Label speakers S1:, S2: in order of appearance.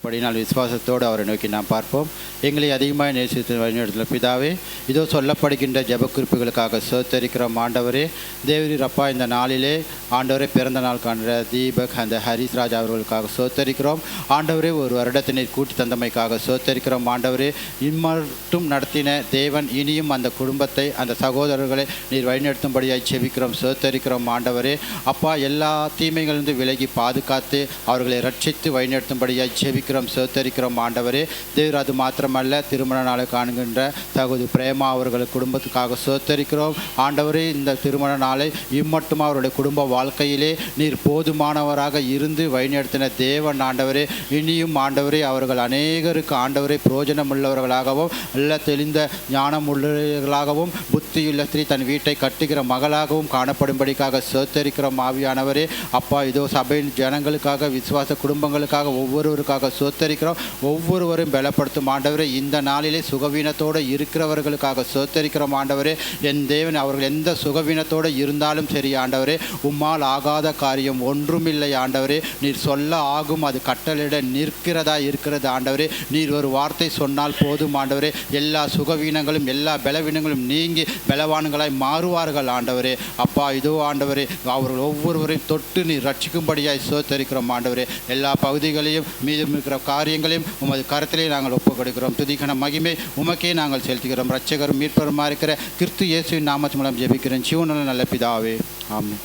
S1: படினால் விசுவாசத்தோடு அவரை நோக்கி நாம் பார்ப்போம். எங்களை அதிகமாக நேசித்து வழிநடத்தும் பிதாவே, இதோ சொல்லப்படுகின்ற ஜெப குறிப்புகளுக்காக சோத்தரிக்கிறோம். ஆண்டவரே தேவரீர் அப்பா, இந்த நாளிலே ஆண்டவரே பிறந்த நாள் காண்கிற தீபக் அந்த ஹரிஸ் ராஜ் அவர்களுக்காக சோத்தரிக்கிறோம். ஆண்டவரே ஒரு வருடத்தினை கூட்டி தந்தமைக்காக சோத்தரிக்கிறோம். ஆண்டவரே இம்மட்டும் நடத்தின தேவன் இனியும் அந்த குடும்பத்தை அந்த சகோதரர்களை நீர் வழிநடத்தும்படியாக செபிக்கிறோம், சோத்தரிக்கிறோம். ஆண்டவரே அப்பா, எல்லா தீமைகளிலிருந்து விலகி பாதுகாத்து அவர்களை ரட்சித்து வழிநடத்தும்படியாக செபிக்கிறோம், சோத்தரிக்கிறோம். ஆண்டவரே தேவர் அது மாத்திரமல்ல, திருமண நாளை காணுகின்ற சகோதரி பிரேமா அவர்கள் குடும்பத்துக்காக சோத்தரிக்கிறோம். ஆண்டவரே இந்த திருமண நாளை இம்மட்டும் அவருடைய குடும்ப வாழ்க்கையிலே நீர் போதுமானவராக இருந்து வழிநடத்தின தேவன் ஆண்டவரே, இனியும் ஆண்டவரே அவர்கள் அநேகருக்கு ஆண்டவரே பிரயோஜனம் உள்ளவர்களாகவும் நல்ல தெளிந்த ஞானம் உள்ளவர்களாகவும் புத்தியுள்ள ஸ்திரீ தன் வீட்டை கட்டுகிற மகளாகவும் காணப்படும்படிக்காக சோத்தரிக்கிறோம். ஆவியானவரே அப்பா, இதோ சபையின் ஜனங்களுக்காக விசுவாச குடும்பங்களுக்காக ஒவ்வொருவருக்காக சோத்தரிக்கிறோம். ஒவ்வொருவரும் பலப்படுத்தும் ஆண்டவரே. இந்த நாளிலே சுகவீனத்தோடு இருக்கிறவர்களுக்காக சோத்தரிக்கிறோம். ஆண்டவரே என் தேவன், அவர்கள் எந்த சுகவீனத்தோடு இருந்தாலும் சரி ஆண்டவரே, உம்மால் ஆகாத காரியம் ஒன்றுமில்லை ஆண்டவரே. நீர் சொல்ல ஆகும், அது கட்டளையிட நிற்கிறதா இருக்கிறது ஆண்டவரே. நீர் ஒரு வார்த்தை சொன்னால் போதும் ஆண்டவரே, எல்லா சுகவீனங்களும் எல்லா பலவீனங்களும் நீங்கி பலவான்களாய் மாறுவார்கள் ஆண்டவரே. அப்பா இதோ ஆண்டவரே, அவர்கள் ஒவ்வொருவரையும் தொட்டு நீர் ரட்சிக்கும்படியாய் சோத்தரிக்கிறோம் ஆண்டவரே. எல்லா பகுதிகளையும் மீதம் இருக்கிற காரியங்களையும் உமது கரத்திலே நாங்கள் ஒப்புக் கொடுக்கிறோம். துதிக்கான மகிமை உமக்கே நாங்கள் செலுத்துகிறோம். இரட்சகரும் மீட்பருமா இருக்கிற கிறிஸ்து இயேசுவின் நாமத்தின் மூலம் ஜெபிக்கிறேன் ஜீவனுள்ள நல்ல பிதாவே, ஆமென்.